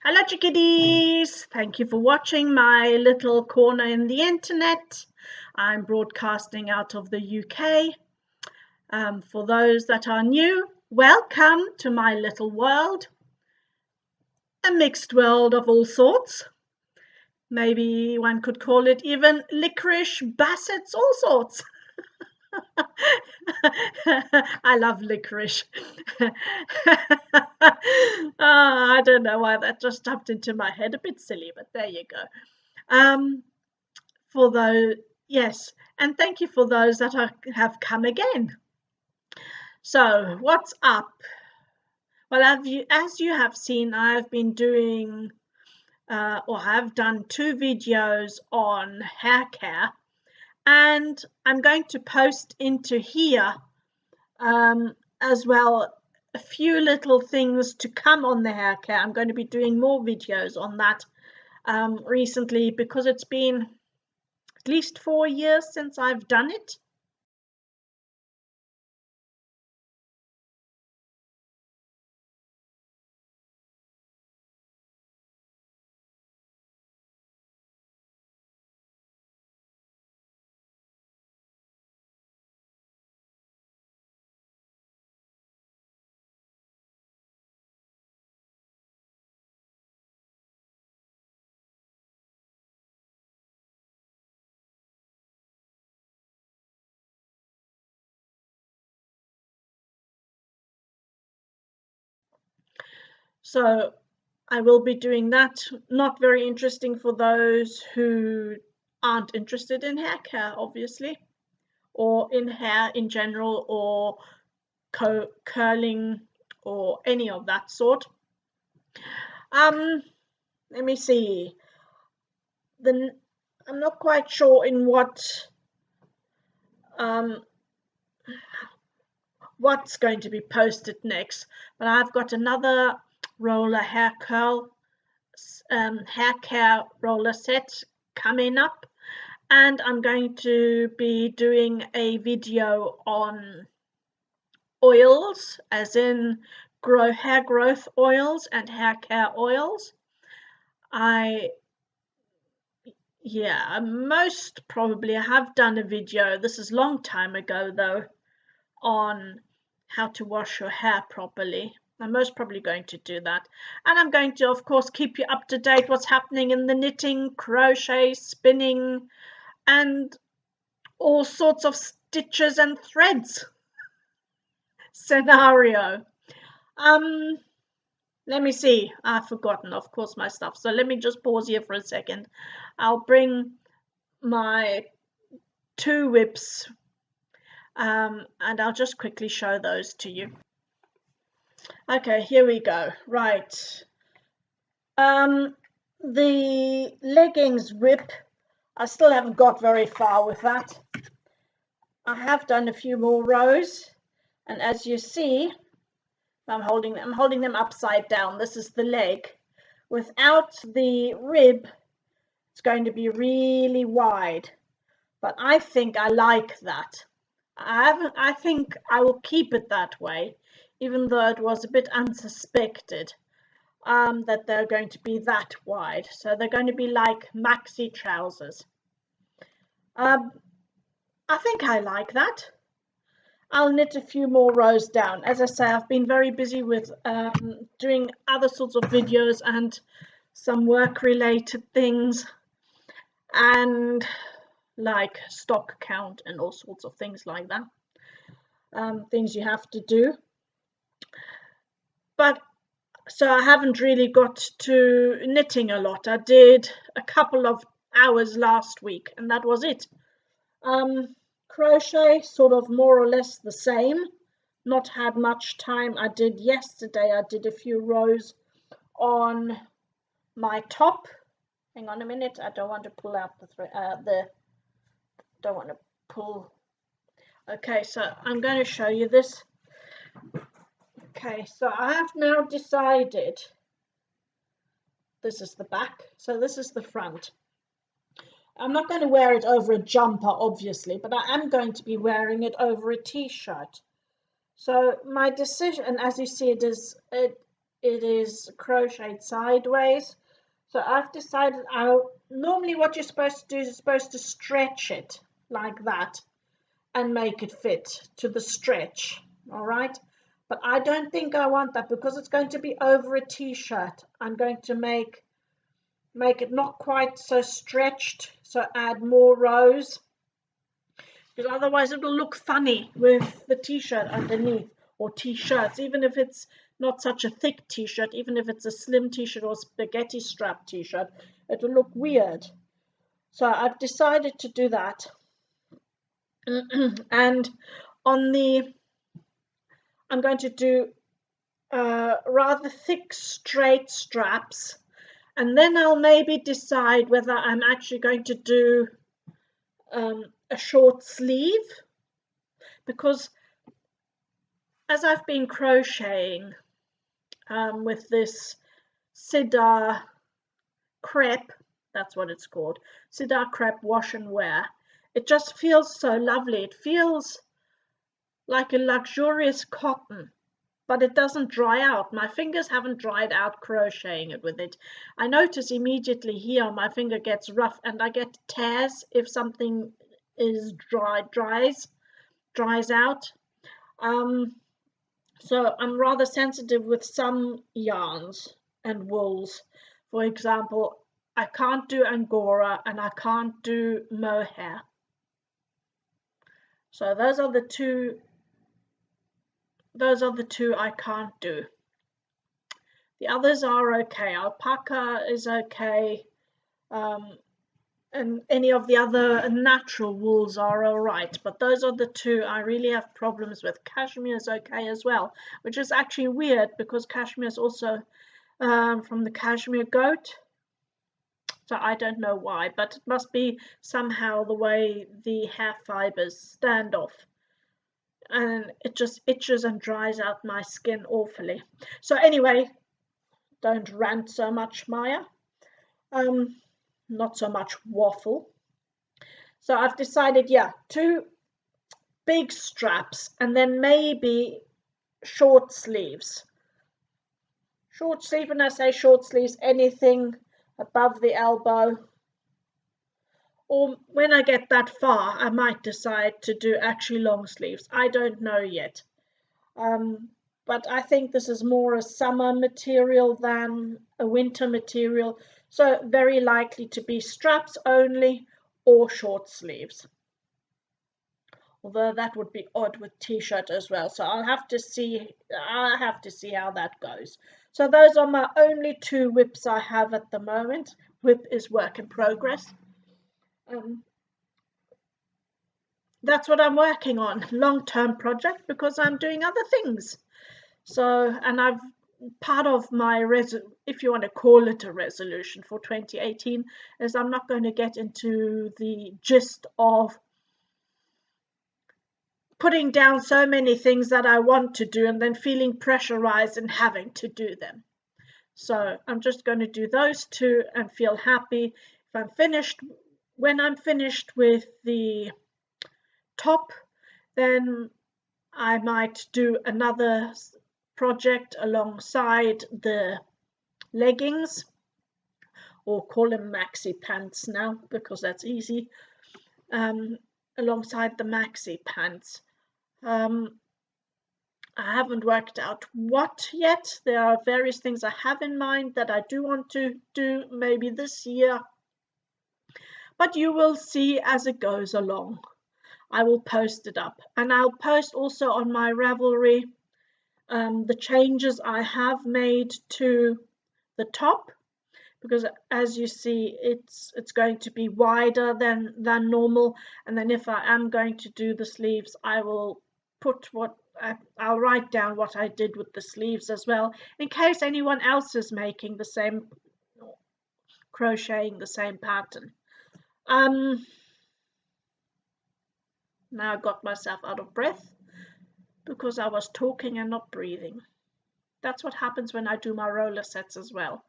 Hello chickadees! Thank you for watching my little corner in the internet. I'm broadcasting out of the UK. For those that are new, welcome to my little world. A mixed world of all sorts. Maybe one could call it even licorice, bassets, all sorts. I love licorice. I don't know why that just jumped into my head. A bit silly, but there you go. For those, yes, and thank you for those that have come again. So, what's up? Well, as you have seen, I've been doing, or have done 2 videos on hair care. And I'm going to post into here as well a few little things to come on the hair care. I'm going to be doing more videos on that recently because it's been at least 4 years since I've done it. So I will be doing that. Not very interesting for those who aren't interested in hair care, obviously, or in hair in general, or curling, or any of that sort. Let me see. I'm not quite sure in what's going to be posted next, but I've got another roller hair care roller set coming up, and I'm going to be doing a video on oils, as in hair growth oils and hair care oils. Most probably I have done a video, this is a long time ago though, on how to wash your hair properly. I'm most probably going to do that. And I'm going to, of course, keep you up to date what's happening in the knitting, crochet, spinning, and all sorts of stitches and threads scenario. Let me see. I've forgotten, of course, my stuff. So let me just pause here for a second. I'll bring my 2 whips and I'll just quickly show those to you. Okay, here we go. Right. The leggings whip, I still haven't got very far with that. I have done a few more rows, and as you see, I'm holding them upside down. This is the leg. Without the rib, it's going to be really wide, but I think I like that. I think I will keep it that way, even though it was a bit unsuspected that they're going to be that wide. So they're going to be like maxi trousers. I think I like that. I'll knit a few more rows down. As I say, I've been very busy with doing other sorts of videos and some work-related things, and like stock count and all sorts of things like that. Things you have to do. But so I haven't really got to knitting a lot. I did a couple of hours last week, and that was it. Crochet, sort of more or less the same. Not had much time. I did yesterday, I did a few rows on my top. Hang on a minute, I don't want to pull out the thread, don't want to pull. Okay, so I'm going to show you this. Okay, so I have now decided, this is the back, so this is the front. I'm not going to wear it over a jumper, obviously, but I am going to be wearing it over a t-shirt. So my decision, and as you see, it it is crocheted sideways. So I've decided normally what you're supposed to do is you're supposed to stretch it like that and make it fit to the stretch, all right? But I don't think I want that because it's going to be over a t-shirt. I'm going to make it not quite so stretched, so add more rows, because otherwise it'll look funny with the t-shirt underneath, or t-shirts, even if it's not such a thick t-shirt, even if it's a slim t-shirt or spaghetti strap t-shirt, it will look weird. So I've decided to do that. And on I'm going to do rather thick straight straps, and then I'll maybe decide whether I'm actually going to do a short sleeve, because as I've been crocheting with this Sidar crepe, that's what it's called, Sidar crepe wash and wear, it just feels so lovely. It feels like a luxurious cotton, but it doesn't dry out. My fingers haven't dried out crocheting it with it. I notice immediately here my finger gets rough and I get tears if something is dries out. So I'm rather sensitive with some yarns and wools. For example, I can't do Angora and I can't do mohair. So those are the two I can't do. The others are okay. Alpaca is okay, and any of the other natural wools are all right, but those are the two I really have problems with. Cashmere is okay as well, which is actually weird because cashmere is also from the cashmere goat, so I don't know why, but it must be somehow the way the hair fibers stand off, and it just itches and dries out my skin awfully. So anyway, don't rant so much, Maya. Not so much waffle. So I've decided, yeah, 2 big straps and then maybe short sleeves. Short sleeve, when I say short sleeves, anything above the elbow. Or when I get that far, I might decide to do actually long sleeves. I don't know yet. But I think this is more a summer material than a winter material. So very likely to be straps only or short sleeves. Although that would be odd with t-shirt as well. So I'll have to see how that goes. So those are my only 2 whips I have at the moment. Whip is work in progress. That's what I'm working on, long-term project, because I'm doing other things. So, and I've part of my if you want to call it a resolution for 2018, is I'm not going to get into the gist of putting down so many things that I want to do and then feeling pressurized and having to do them. So I'm just going to do those 2 and feel happy. When I'm finished with the top, then I might do another project alongside the leggings, or call them maxi pants now because that's easy, alongside the maxi pants. I haven't worked out what yet. There are various things I have in mind that I do want to do maybe this year, but you will see as it goes along. I will post it up, and I'll post also on my Ravelry the changes I have made to the top, because as you see it's going to be wider than normal, and then if I am going to do the sleeves, I will put I'll write down what I did with the sleeves as well, in case anyone else is making the same, crocheting the same pattern. Now I got myself out of breath because I was talking and not breathing. That's what happens when I do my roller sets as well.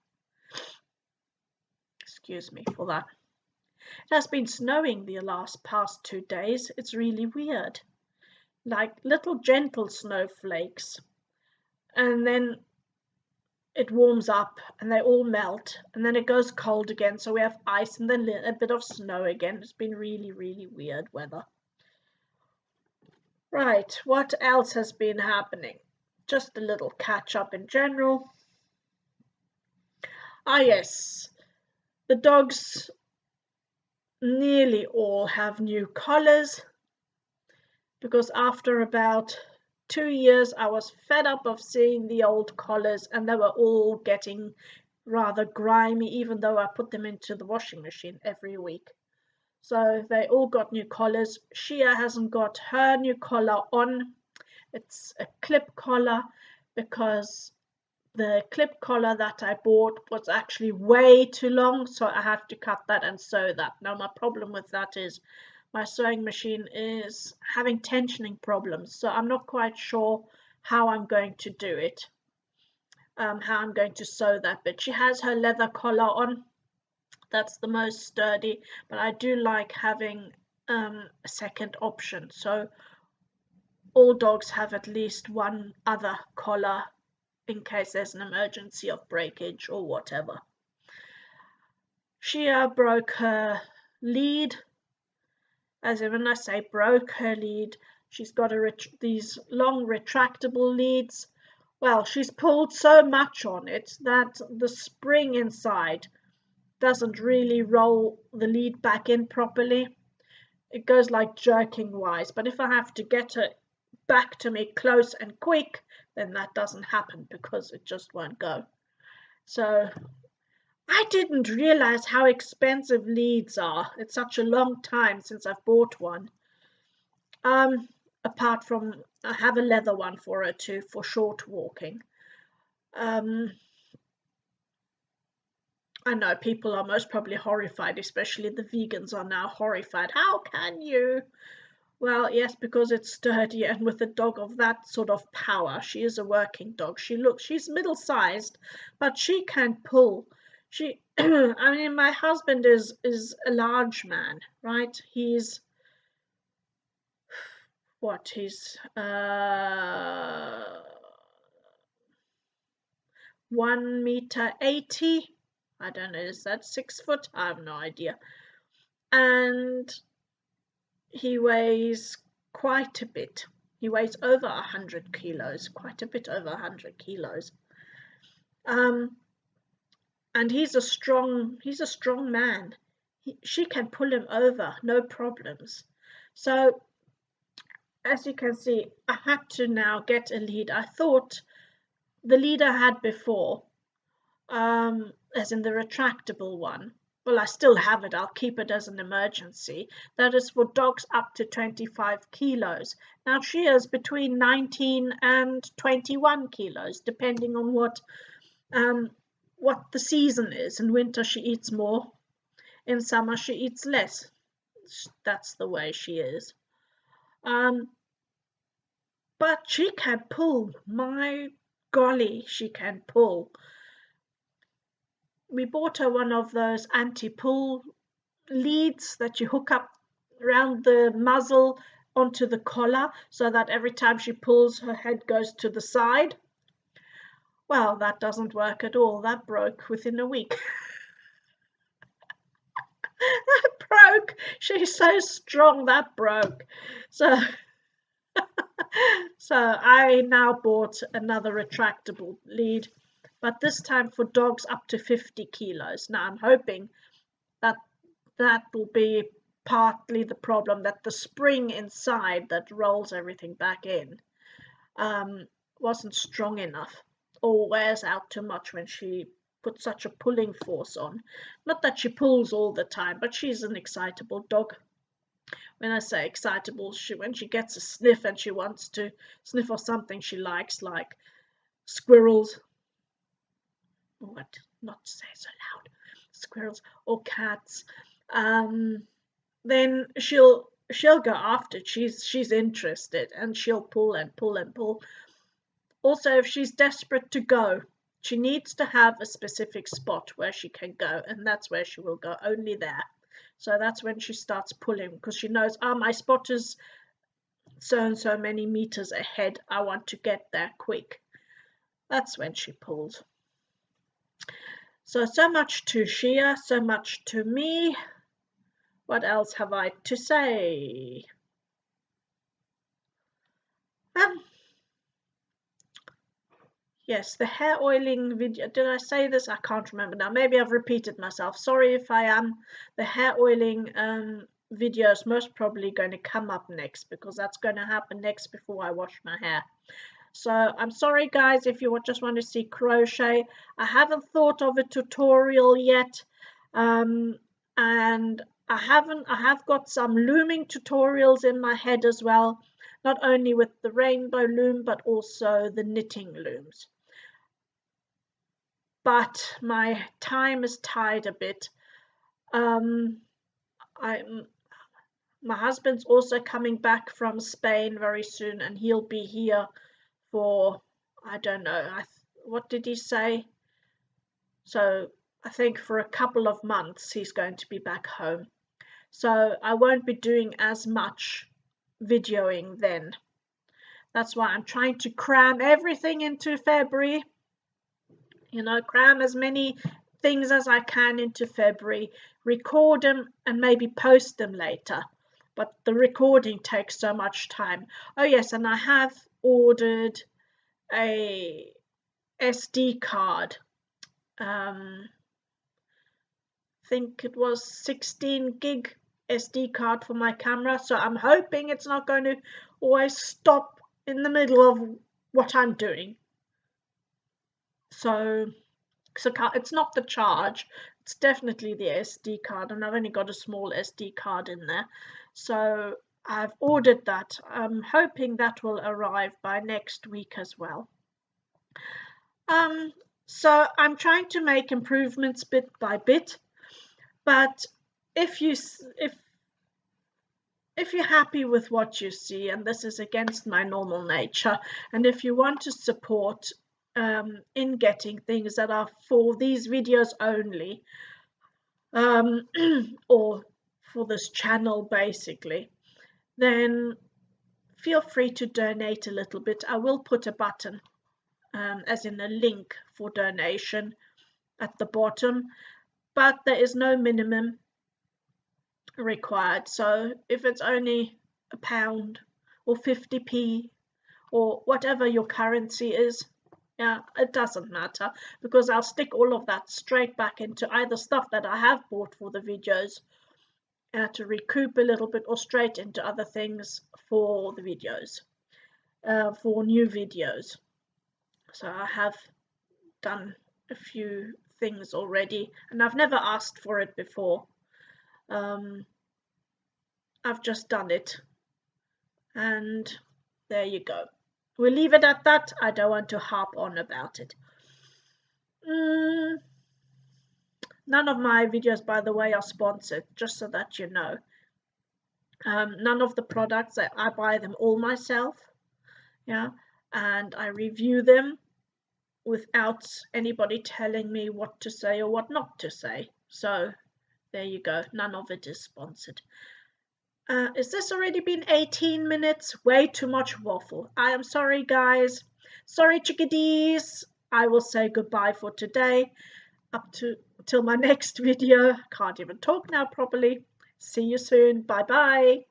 Excuse me for that. It has been snowing the past 2 days. It's really weird. Like little gentle snowflakes. And then it warms up and they all melt and then it goes cold again, so we have ice and then a bit of snow again. It's been really, really weird weather. Right, what else has been happening? Just a little catch up in general. Ah yes, the dogs nearly all have new collars, because after about 2 years I was fed up of seeing the old collars and they were all getting rather grimy, even though I put them into the washing machine every week. So they all got new collars. Shia hasn't got her new collar on. It's a clip collar, because the clip collar that I bought was actually way too long, so I have to cut that and sew that. Now my problem with that is my sewing machine is having tensioning problems, so I'm not quite sure how I'm going to do it, how I'm going to sew that. But she has her leather collar on. That's the most sturdy, but I do like having a second option. So all dogs have at least one other collar in case there's an emergency of breakage or whatever. Shia broke her lead. As in, when I say broke her lead, she's got these long retractable leads. Well, she's pulled so much on it that the spring inside doesn't really roll the lead back in properly. It goes like jerking wise, but if I have to get her back to me close and quick, then that doesn't happen because it just won't go. So I didn't realize how expensive leads are. It's such a long time since I've bought one. Apart from I have a leather one for her too, for short walking. I know people are most probably horrified, especially the vegans are now horrified. How can you? Well, yes, because it's sturdy, and with a dog of that sort of power, she is a working dog. She's middle-sized, but she can pull. I mean, my husband is a large man, right? He's 1 meter 80. I don't know, is that 6 foot? I have no idea. And he weighs quite a bit. He weighs over 100 kilos, quite a bit over 100 kilos. And he's a strong man. She can pull him over, no problems. So as you can see, I had to now get a lead. I thought the lead I had before, as in the retractable one, well, I still have it. I'll keep it as an emergency. That is for dogs up to 25 kilos. Now she is between 19 and 21 kilos, depending on what the season is. In winter she eats more. In summer she eats less. That's the way she is. But she can pull. My golly, she can pull. We bought her one of those anti-pull leads that you hook up around the muzzle onto the collar, so that every time she pulls, her head goes to the side. Well, that doesn't work at all. That broke within a week. That broke. She's so strong, that broke. So I now bought another retractable lead, but this time for dogs up to 50 kilos. Now I'm hoping that will be partly the problem, that the spring inside that rolls everything back in wasn't strong enough, or wears out too much when she puts such a pulling force on. Not that she pulls all the time, but she's an excitable dog. When I say excitable, when she gets a sniff and she wants to sniff of something she likes, like squirrels, what, not to say so loud, squirrels or cats, then she'll go after it. She's interested, and she'll pull and pull and pull. Also, if she's desperate to go, she needs to have a specific spot where she can go, and that's where she will go, only there. So that's when she starts pulling, because she knows, my spot is so and so many meters ahead. I want to get there quick. That's when she pulls. So much to Shia, so much to me. What else have I to say? Yes, the hair oiling video. Did I say this? I can't remember now. Maybe I've repeated myself. Sorry if I am. The hair oiling video is most probably going to come up next, because that's going to happen next before I wash my hair. So I'm sorry guys if you just want to see crochet. I haven't thought of a tutorial yet, and I have got some looming tutorials in my head as well, not only with the rainbow loom but also the knitting looms. But my time is tied a bit. My husband's also coming back from Spain very soon, and he'll be here for, I don't know, what did he say? So I think for a couple of months he's going to be back home. So I won't be doing as much videoing then. That's why I'm trying to cram everything into February. You know, cram as many things as I can into February, record them and maybe post them later. But the recording takes so much time. Oh yes, and I have ordered a SD card. I think it was 16 gig SD card for my camera. So I'm hoping it's not going to always stop in the middle of what I'm doing. So it's not the charge, it's definitely the SD card, and I've only got a small SD card in there. So I've ordered that. I'm hoping that will arrive by next week as well. So I'm trying to make improvements bit by bit, but if you're happy with what you see, and this is against my normal nature, and if you want to support in getting things that are for these videos only, or for this channel basically, then feel free to donate a little bit. I will put a button, as in a link for donation at the bottom, but there is no minimum required. So if it's only £1 or 50p or whatever your currency is, yeah, it doesn't matter, because I'll stick all of that straight back into either stuff that I have bought for the videos to recoup a little bit, or straight into other things for the videos, for new videos. So I have done a few things already, and I've never asked for it before. I've just done it, and there you go. We'll leave it at that. I don't want to harp on about it. None of my videos, by the way, are sponsored, just so that you know. None of the products, I buy them all myself, yeah, and I review them without anybody telling me what to say or what not to say. So there you go. None of it is sponsored. Is this already been 18 minutes? Way too much waffle. I am sorry, guys. Sorry, chickadees. I will say goodbye for today. Till my next video. Can't even talk now properly. See you soon. Bye bye.